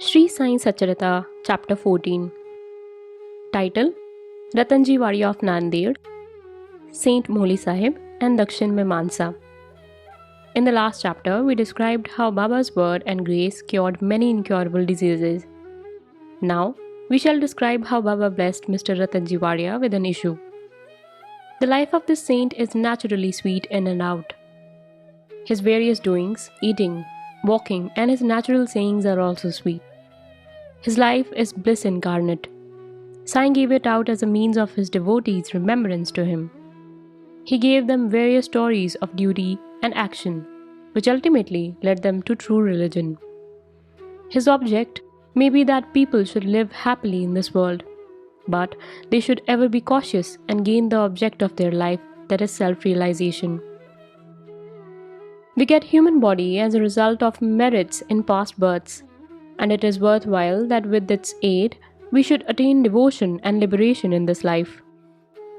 Sri Sai Sacharita, Chapter 14. Title: Ratanji Wadia of Nanded, Saint Mohli Sahib, and Dakshin mein Mansa. In the last chapter, we described how Baba's word and grace cured many incurable diseases. Now, we shall describe how Baba blessed Mr. Ratanji Wadia with an issue. The life of this saint is naturally sweet in and out. His various doings, eating, walking, and his natural sayings are also sweet. His life is bliss incarnate. Sai gave it out as a means of his devotees' remembrance to him. He gave them various stories of duty and action, which ultimately led them to true religion. His object may be that people should live happily in this world, but they should ever be cautious and gain the object of their life, that is self-realization. We get human body as a result of merits in past births, and it is worthwhile that with its aid we should attain devotion and liberation in this life.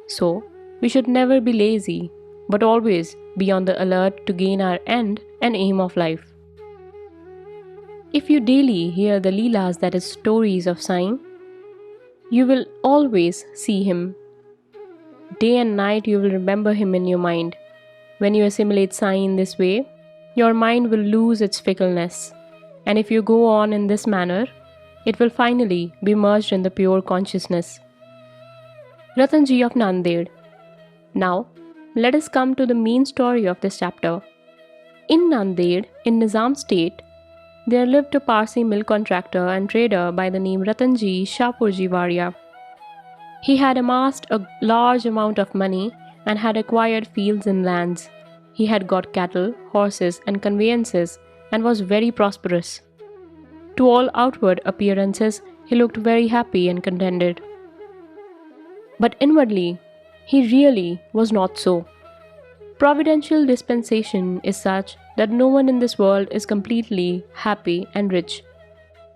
So, we should never be lazy, but always be on the alert to gain our end and aim of life. If you daily hear the Leelas, that is stories of Sai, you will always see him. Day and night you will remember him in your mind. When you assimilate Sai in this way, your mind will lose its fickleness. And if you go on in this manner, it will finally be merged in the pure consciousness. Ratanji of Nanded. Now, let us come to the main story of this chapter. In Nanded, in Nizam state, there lived a Parsi mill contractor and trader by the name Ratanji Shahpurji Wadia. He had amassed a large amount of money and had acquired fields and lands. He had got cattle, horses, and conveyances, and was very prosperous. To all outward appearances, he looked very happy and contented. But inwardly, he really was not so. Providential dispensation is such that no one in this world is completely happy and rich.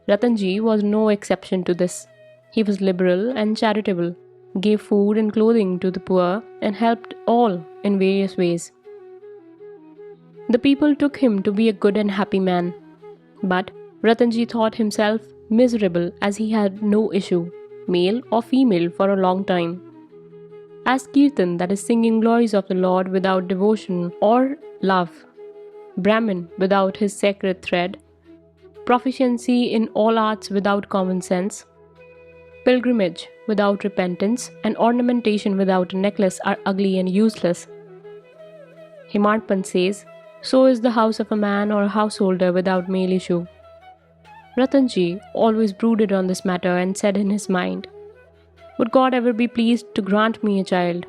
Ratanji was no exception to this. He was liberal and charitable, gave food and clothing to the poor, and helped all in various ways. The people took him to be a good and happy man. But Ratanji thought himself miserable as he had no issue, male or female, for a long time. As Kirtan, that is singing glories of the Lord without devotion or love, Brahmin without his sacred thread, proficiency in all arts without common sense, pilgrimage without repentance, and ornamentation without a necklace are ugly and useless. Himad says, so is the house of a man or a householder without male issue. Ratanji always brooded on this matter and said in his mind, would God ever be pleased to grant me a child?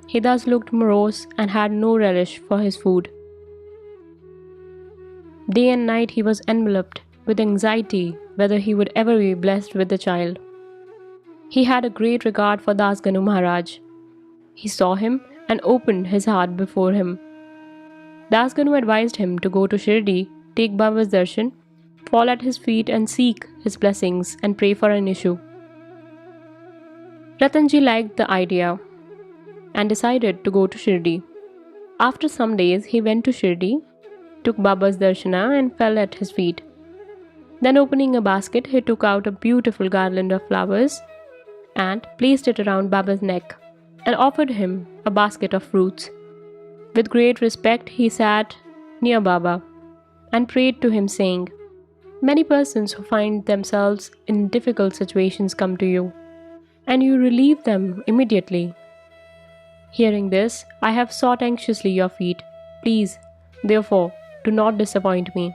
He thus looked morose and had no relish for his food. Day and night he was enveloped with anxiety whether he would ever be blessed with a child. He had a great regard for Dasganu Maharaj. He saw him and opened his heart before him. Dasganu advised him to go to Shirdi, take Baba's darshan, fall at his feet and seek his blessings and pray for an issue. Ratanji liked the idea and decided to go to Shirdi. After some days, he went to Shirdi, took Baba's darshana and fell at his feet. Then opening a basket, he took out a beautiful garland of flowers and placed it around Baba's neck and offered him a basket of fruits. With great respect, he sat near Baba and prayed to him, saying, many persons who find themselves in difficult situations come to you, and you relieve them immediately. Hearing this, I have sought anxiously your feet. Please, therefore, do not disappoint me.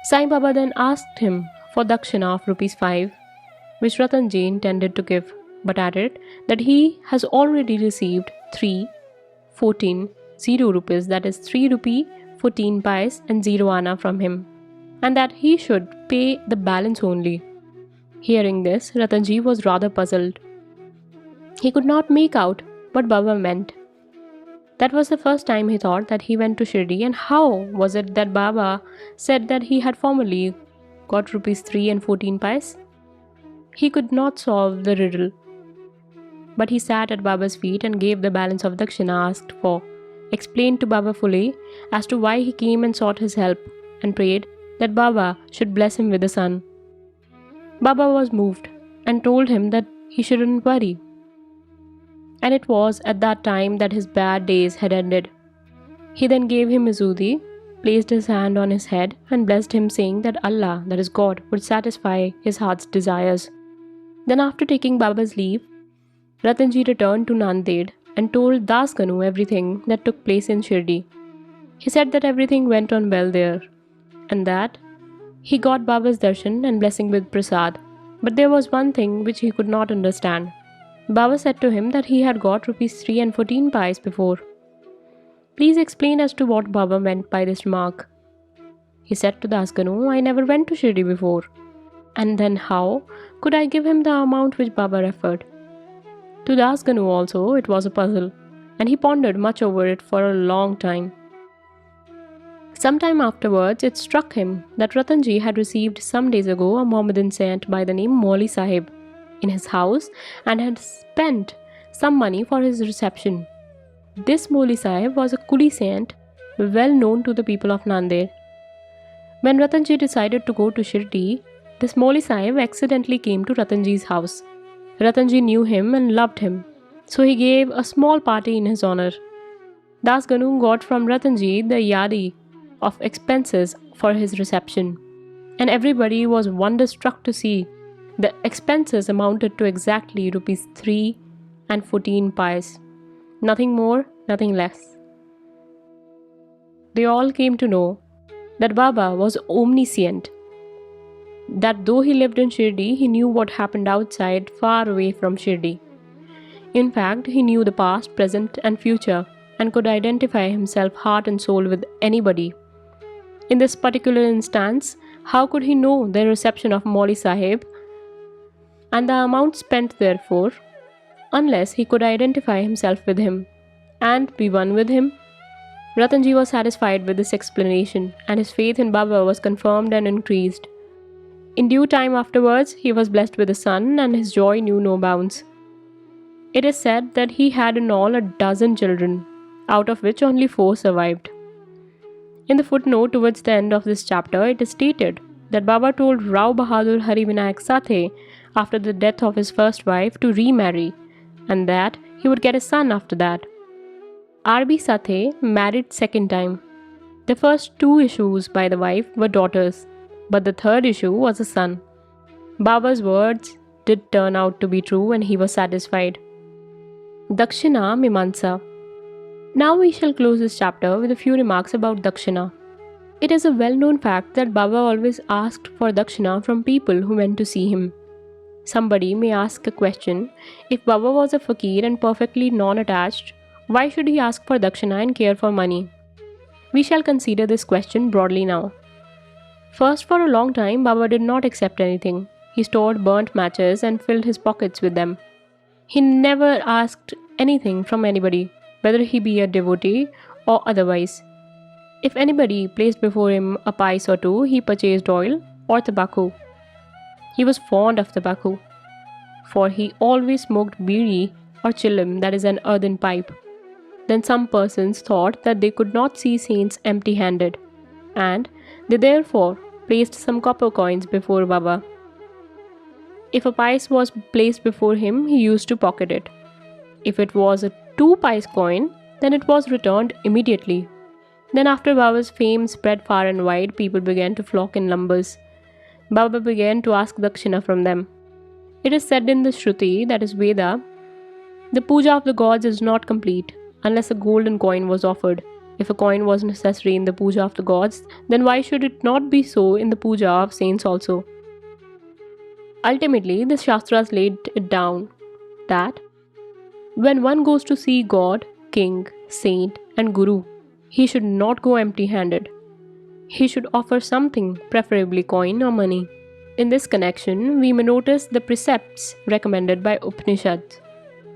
Sai Baba then asked him for dakshina of ₹5, which Ratanji intended to give, but added that he has already received 3, 14, 0 rupees, that is 3 rupee, 14 pice and 0 anna from him, and that he should pay the balance only. Hearing this, Ratanji was rather puzzled. He could not make out what Baba meant. That was the first time he thought that he went to Shirdi, and how was it that Baba said that he had formerly got ₹3 and 14 pice? He could not solve the riddle. But he sat at Baba's feet and gave the balance of dakshina asked for, explained to Baba fully as to why he came and sought his help, and prayed that Baba should bless him with a son. Baba was moved and told him that he shouldn't worry. And it was at that time that his bad days had ended. He then gave him his udi, placed his hand on his head, and blessed him, saying that Allah, that is God, would satisfy his heart's desires. Then, after taking Baba's leave, Ratanji returned to Nanded and told Das Ganu everything that took place in Shirdi. He said that everything went on well there, and that he got Baba's darshan and blessing with prasad. But there was one thing which he could not understand. Baba said to him that he had got rupees 3 and 14 pies before. Please explain as to what Baba meant by this remark. He said to Das Ganu, I never went to Shirdi before. And then how could I give him the amount which Baba referred? To Das Ganu also it was a puzzle, and he pondered much over it for a long time. Sometime afterwards, it struck him that Ratanji had received some days ago a Mohammedan saint by the name Mauli Sahib in his house and had spent some money for his reception. This Mauli Sahib was a Kuli saint well known to the people of Nanded. When Ratanji decided to go to Shirdi, this Mauli Sahib accidentally came to Ratanji's house. Ratanji knew him and loved him, so he gave a small party in his honor. Das Ganu got from Ratanji the yadi of expenses for his reception, and everybody was wonderstruck to see the expenses amounted to exactly rupees 3 and 14 pies. Nothing more, nothing less. They all came to know that Baba was omniscient, that though he lived in Shirdi, he knew what happened outside, far away from Shirdi. In fact, he knew the past, present and future, and could identify himself heart and soul with anybody. In this particular instance, how could he know the reception of Mauli Sahib and the amount spent therefore, unless he could identify himself with him and be one with him? Ratanji was satisfied with this explanation, and his faith in Baba was confirmed and increased. In due time afterwards, he was blessed with a son, and his joy knew no bounds. It is said that he had in all a dozen children, out of which only 4 survived. In the footnote towards the end of this chapter, it is stated that Baba told Rao Bahadur Hari Vinayak Sathe after the death of his first wife to remarry, and that he would get a son after that. R.B. Sathe married second time. The first 2 issues by the wife were daughters, but the third issue was a son. Baba's words did turn out to be true, and he was satisfied. Dakshina Mimansa. Now we shall close this chapter with a few remarks about Dakshina. It is a well-known fact that Baba always asked for Dakshina from people who went to see him. Somebody may ask a question, if Baba was a fakir and perfectly non-attached, why should he ask for Dakshina and care for money? We shall consider this question broadly now. First, for a long time, Baba did not accept anything. He stored burnt matches and filled his pockets with them. He never asked anything from anybody, whether he be a devotee or otherwise. If anybody placed before him a pice or 2, he purchased oil or tobacco. He was fond of tobacco, for he always smoked bidi or chilim, that is an earthen pipe. Then some persons thought that they could not see saints empty-handed, and they therefore placed some copper coins before Baba. If a pice was placed before him, he used to pocket it. If it was a 2 pice coin, then it was returned immediately. Then after Baba's fame spread far and wide, people began to flock in numbers. Baba began to ask Dakshina from them. It is said in the Shruti, that is Veda, the puja of the gods is not complete unless a golden coin was offered. If a coin was necessary in the puja of the gods, then why should it not be so in the puja of saints also? Ultimately, the Shastras laid it down that when one goes to see God, king, saint and guru, he should not go empty-handed. He should offer something, preferably coin or money. In this connection, we may notice the precepts recommended by Upanishads.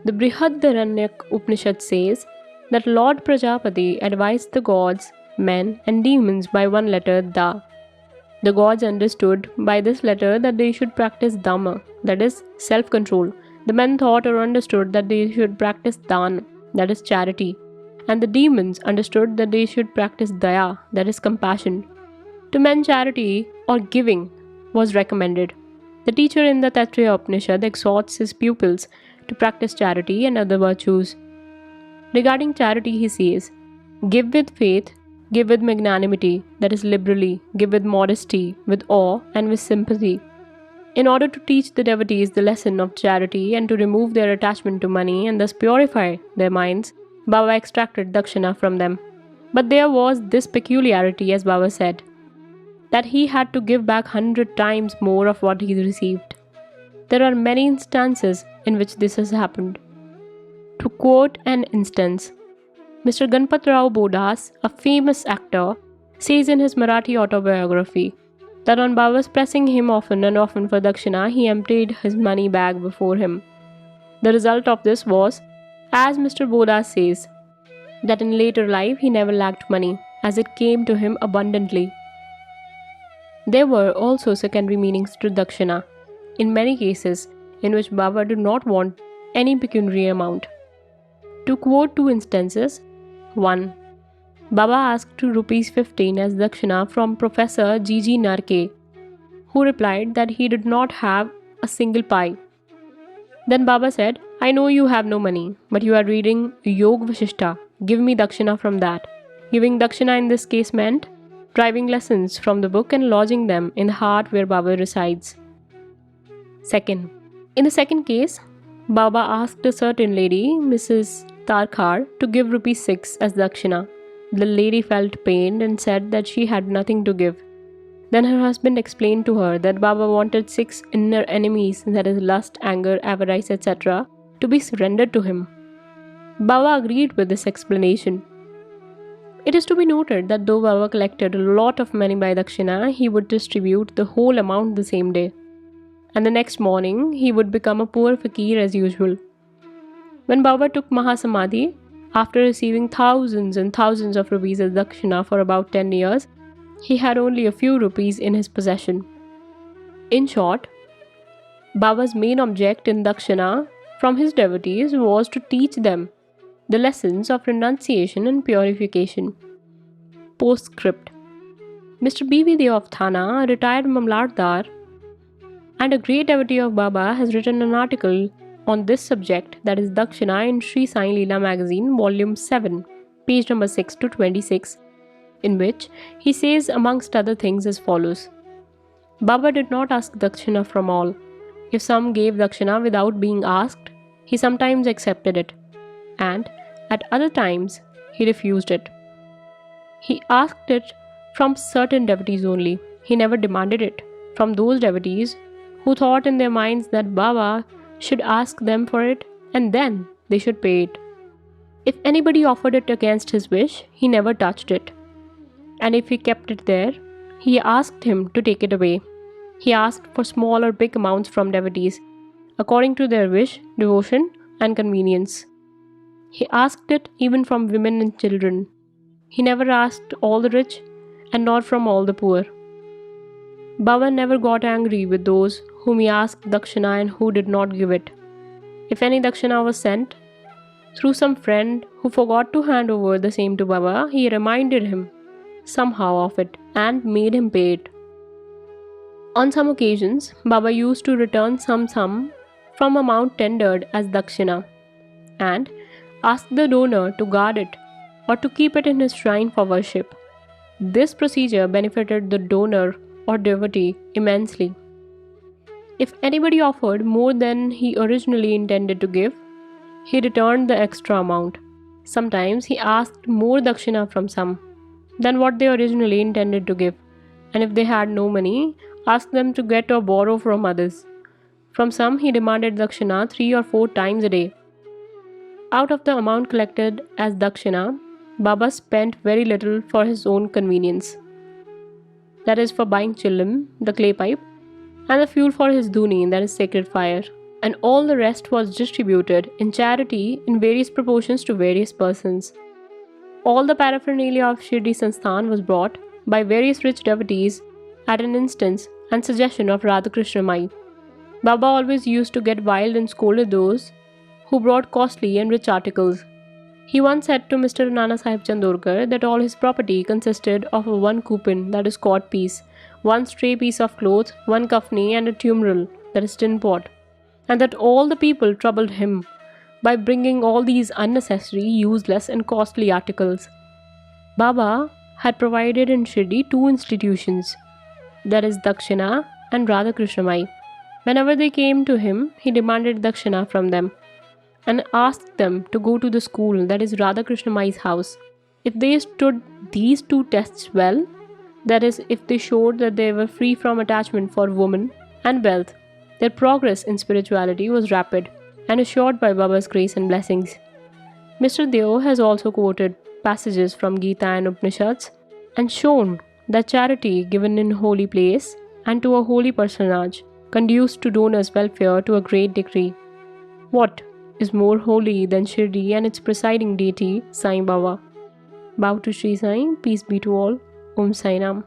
The Brihadaranyaka Upanishad says that Lord Prajapati advised the gods, men and demons by one letter, Da. The gods understood by this letter that they should practice Dhamma, that is self-control. The men thought or understood that they should practice Dan, that is charity. And the demons understood that they should practice Daya, that is compassion. To men, charity or giving was recommended. The teacher in the Taittiriya Upanishad exhorts his pupils to practice charity and other virtues. Regarding charity, he says, "Give with faith, give with magnanimity, that is liberally, give with modesty, with awe, and with sympathy." In order to teach the devotees the lesson of charity and to remove their attachment to money and thus purify their minds, Baba extracted dakshina from them. But there was this peculiarity, as Baba said, that he had to give back 100 times more of what he received. There are many instances in which this has happened. To quote an instance, Mr. Ganpat Rao Bodas, a famous actor, says in his Marathi autobiography that on Baba's pressing him often and often for dakshina, he emptied his money bag before him. The result of this was, as Mr. Bodas says, that in later life he never lacked money, as it came to him abundantly. There were also secondary meanings to dakshina, in many cases in which Baba did not want any pecuniary amount. To quote two instances, 1. Baba asked rupees 15 as dakshina from Professor G.G. Narke, who replied that he did not have a single pie. Then Baba said, "I know you have no money, but you are reading Yog Vashishta. Give me dakshina from that." Giving dakshina in this case meant driving lessons from the book and lodging them in the heart where Baba resides. Second, in the second case, Baba asked a certain lady, Mrs. Tarkhar, to give rupees 6 as dakshina. The lady felt pained and said that she had nothing to give. Then her husband explained to her that Baba wanted 6 inner enemies, that is lust, anger, avarice, etc., to be surrendered to him. Baba agreed with this explanation. It is to be noted that though Baba collected a lot of money by dakshina, he would distribute the whole amount the same day. And the next morning, he would become a poor fakir as usual. When Baba took Mahasamadhi, after receiving thousands and thousands of rupees as dakshina for about 10 years, he had only a few rupees in his possession. In short, Baba's main object in dakshina from his devotees was to teach them the lessons of renunciation and purification. Postscript: Mr. B.V. Deo of Thana, a retired Mamlatdar and a great devotee of Baba, has written an article on this subject, that is dakshina, in Sri Sai Leela magazine, volume 7, page number 6 to 26, in which he says amongst other things as follows: Baba did not ask dakshina from all. If some gave dakshina without being asked, he sometimes accepted it, and at other times he refused it. He asked it from certain devotees only. He never demanded it from those devotees who thought in their minds that Baba should ask them for it and then they should pay it. If anybody offered it against his wish, he never touched it. And if he kept it there, he asked him to take it away. He asked for small or big amounts from devotees, according to their wish, devotion, and convenience. He asked it even from women and children. He never asked all the rich and not from all the poor. Baba never got angry with those whom he asked dakshina and who did not give it. If any dakshina was sent through some friend who forgot to hand over the same to Baba, he reminded him somehow of it and made him pay it. On some occasions, Baba used to return some sum from amount tendered as dakshina and ask the donor to guard it or to keep it in his shrine for worship. This procedure benefited the donor or devotee immensely. If anybody offered more than he originally intended to give, he returned the extra amount. Sometimes he asked more dakshina from some than what they originally intended to give, and if they had no money, asked them to get or borrow from others. From some he demanded dakshina 3 or 4 times a day. Out of the amount collected as dakshina, Baba spent very little for his own convenience. That is for buying chilim, the clay pipe, and the fuel for his dhuni, that is sacred fire. And all the rest was distributed in charity in various proportions to various persons. All the paraphernalia of Shirdi Sansthan was brought by various rich devotees at an instance and suggestion of Radhakrishna Mai. Baba always used to get wild and scolded those who brought costly and rich articles. He once said to Mr. Nana Sahib Chandorkar that all his property consisted of a one coupon, that is cod piece, one stray piece of cloth, one kafni, and a tumbrel, that is tin pot, and that all the people troubled him by bringing all these unnecessary, useless, and costly articles. Baba had provided in Shirdi two institutions, that is Dakshina and Radha Krishnamai. Whenever they came to him, he demanded Dakshina from them and asked them to go to the school, that is Radha Krishnamai's house. If they stood these two tests well, that is, if they showed that they were free from attachment for woman and wealth, their progress in spirituality was rapid and assured by Baba's grace and blessings. Mr. Deo has also quoted passages from Gita and Upanishads and shown that charity given in holy place and to a holy personage conduced to donors' welfare to a great degree. What is more holy than Shirdi and its presiding deity, Sai Baba? Bow to Sri Sai, peace be to all. Om Sai Ram.